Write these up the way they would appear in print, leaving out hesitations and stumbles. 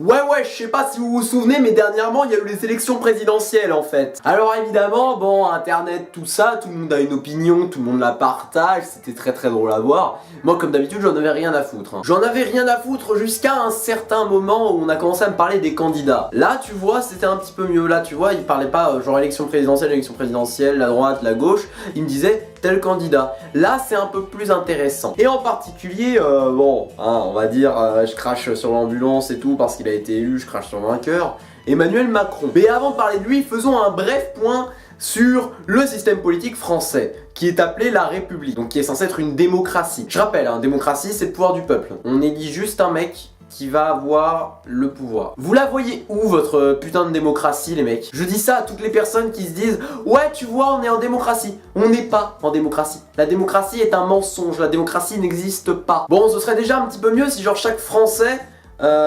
Ouais, je sais pas si vous vous souvenez, mais dernièrement, il y a eu les élections présidentielles en fait. Alors évidemment, bon, internet, tout ça, tout le monde a une opinion, tout le monde la partage, c'était très drôle à voir. Moi, comme d'habitude, j'en avais rien à foutre. J'en avais rien à foutre jusqu'à un certain moment où on a commencé à me parler des candidats. Là, tu vois, c'était un petit peu mieux. Là, tu vois, il parlait pas genre élection présidentielle, la droite, la gauche. Il me disait tel candidat. Là, c'est un peu plus intéressant. Et en particulier, bon, hein, on va dire, je crache sur l'ambulance et tout parce qu'il a été élu, je crache sur le vainqueur, Emmanuel Macron. Mais avant de parler de lui, faisons un bref point sur le système politique français, qui est appelé la République, donc qui est censé être une démocratie. Je rappelle, hein, démocratie, c'est le pouvoir du peuple. On élit juste un mec qui va avoir le pouvoir. Vous la voyez où votre putain de démocratie, les mecs? Je dis ça à toutes les personnes qui se disent ouais, tu vois, on est en démocratie. On n'est pas en démocratie. La démocratie est un mensonge, la démocratie n'existe pas. Bon, ce serait déjà un petit peu mieux si genre chaque Français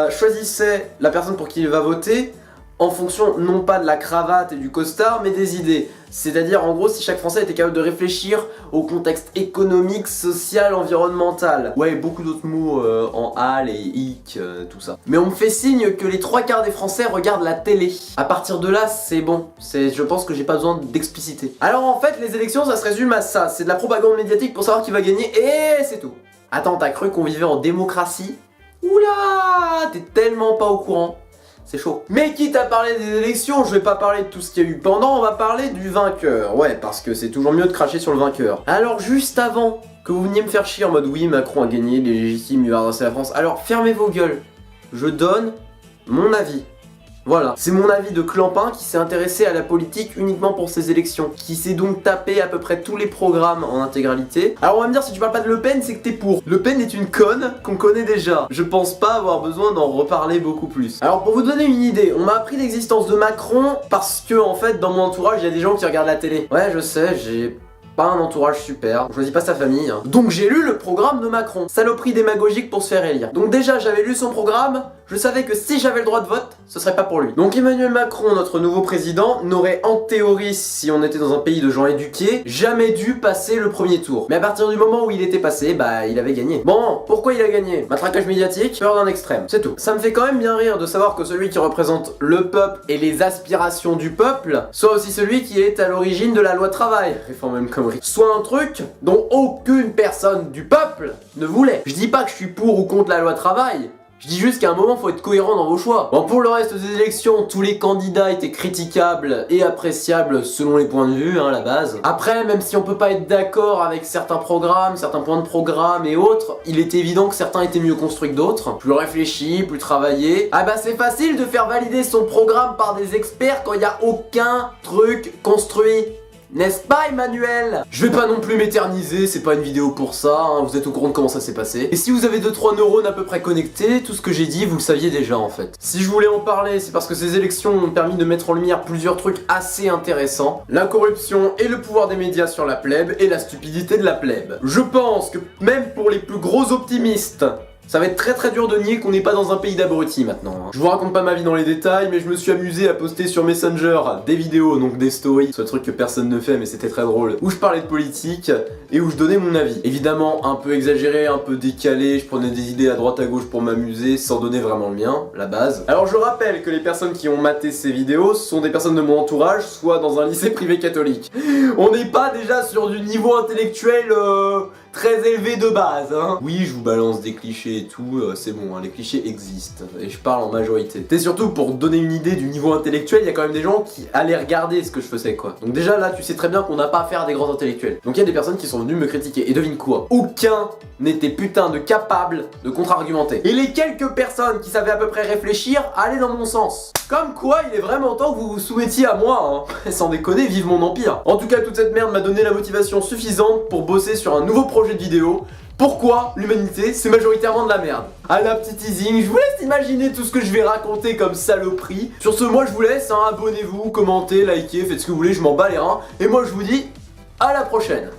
choisissait la personne pour qui il va voter en fonction non pas de la cravate et du costard, mais des idées. C'est-à-dire, en gros, si chaque Français était capable de réfléchir au contexte économique, social, environnemental. Ouais, beaucoup d'autres mots en hal et hic, tout ça. Mais on me fait signe que les 3/4 des Français regardent la télé. À partir de là, c'est bon. Je pense que j'ai pas besoin d'expliciter. Alors en fait, les élections, ça se résume à ça. C'est de la propagande médiatique pour savoir qui va gagner, et c'est tout. Attends, t'as cru qu'on vivait en démocratie? Oula, t'es tellement pas au courant. C'est chaud. Mais quitte à parler des élections, je vais pas parler de tout ce qu'il y a eu pendant, on va parler du vainqueur. Ouais, parce que c'est toujours mieux de cracher sur le vainqueur. Alors juste avant que vous veniez me faire chier en mode oui, Macron a gagné, il est légitime, il va redresser la France. Alors fermez vos gueules. Je donne mon avis. Voilà, c'est mon avis de clampin qui s'est intéressé à la politique uniquement pour ces élections, qui s'est donc tapé à peu près tous les programmes en intégralité. Alors on va me dire, si tu parles pas de Le Pen, c'est que t'es pour. Le Pen est une conne qu'on connaît déjà. Je pense pas avoir besoin d'en reparler beaucoup plus. Alors pour vous donner une idée, on m'a appris l'existence de Macron parce que en fait dans mon entourage il y a des gens qui regardent la télé. Ouais, je sais, j'ai pas un entourage super, on choisit pas sa famille, hein. Donc j'ai lu le programme de Macron, saloperie démagogique pour se faire élire. Donc déjà j'avais lu son programme, je savais que si j'avais le droit de vote, ce serait pas pour lui. Donc Emmanuel Macron, notre nouveau président, n'aurait en théorie, si on était dans un pays de gens éduqués, jamais dû passer le premier tour. Mais à partir du moment où il était passé, bah il avait gagné. Bon, pourquoi il a gagné? Matraquage médiatique, peur d'un extrême, c'est tout. Ça me fait quand même bien rire de savoir que celui qui représente le peuple et les aspirations du peuple soit aussi celui qui est à l'origine de la loi travail, réforme même comme soit un truc dont aucune personne du peuple ne voulait. Je dis pas que je suis pour ou contre la loi travail, je dis juste qu'à un moment faut être cohérent dans vos choix. Bon, pour le reste des élections, tous les candidats étaient critiquables et appréciables selon les points de vue, hein, la base. Après, même si on peut pas être d'accord avec certains programmes, certains points de programme et autres, il est évident que certains étaient mieux construits que d'autres, plus réfléchis, plus travaillés. Ah bah c'est facile de faire valider son programme par des experts quand il y a aucun truc construit. N'est-ce pas, Emmanuel? Je vais pas non plus m'éterniser, c'est pas une vidéo pour ça, hein, vous êtes au courant de comment ça s'est passé. Et si vous avez 2-3 neurones à peu près connectés, tout ce que j'ai dit, vous le saviez déjà en fait. Si je voulais en parler, c'est parce que ces élections ont permis de mettre en lumière plusieurs trucs assez intéressants. La corruption et le pouvoir des médias sur la plèbe, et la stupidité de la plèbe. Je pense que même pour les plus gros optimistes, ça va être très dur de nier qu'on n'est pas dans un pays d'abrutis maintenant, hein. Je vous raconte pas ma vie dans les détails, mais je me suis amusé à poster sur Messenger des vidéos, donc des stories, ce truc que personne ne fait mais c'était très drôle, où je parlais de politique et où je donnais mon avis. Évidemment un peu exagéré, un peu décalé, je prenais des idées à droite à gauche pour m'amuser sans donner vraiment le mien, la base. Alors je rappelle que les personnes qui ont maté ces vidéos sont des personnes de mon entourage, soit dans un lycée privé catholique. On n'est pas déjà sur du niveau intellectuel très élevé de base, hein. Oui, je vous balance des clichés et tout, c'est bon, hein, les clichés existent, et je parle en majorité. C'est surtout pour donner une idée du niveau intellectuel, il y a quand même des gens qui allaient regarder ce que je faisais, quoi. Donc déjà là, tu sais très bien qu'on n'a pas affaire à des grands intellectuels. Donc il y a des personnes qui sont venues me critiquer, et devine quoi? Aucun n'était putain de capable de contre-argumenter. Et les quelques personnes qui savaient à peu près réfléchir allaient dans mon sens. Comme quoi, il est vraiment temps que vous vous soumettiez à moi, hein. Sans déconner, vive mon empire. En tout cas, toute cette merde m'a donné la motivation suffisante pour bosser sur un nouveau projet de vidéo. Pourquoi l'humanité, c'est majoritairement de la merde. À la petite teasing, je vous laisse imaginer tout ce que je vais raconter comme saloperie. Sur ce, moi je vous laisse, hein, abonnez-vous, commentez, likez, faites ce que vous voulez, je m'en bats les reins. Et moi je vous dis à la prochaine.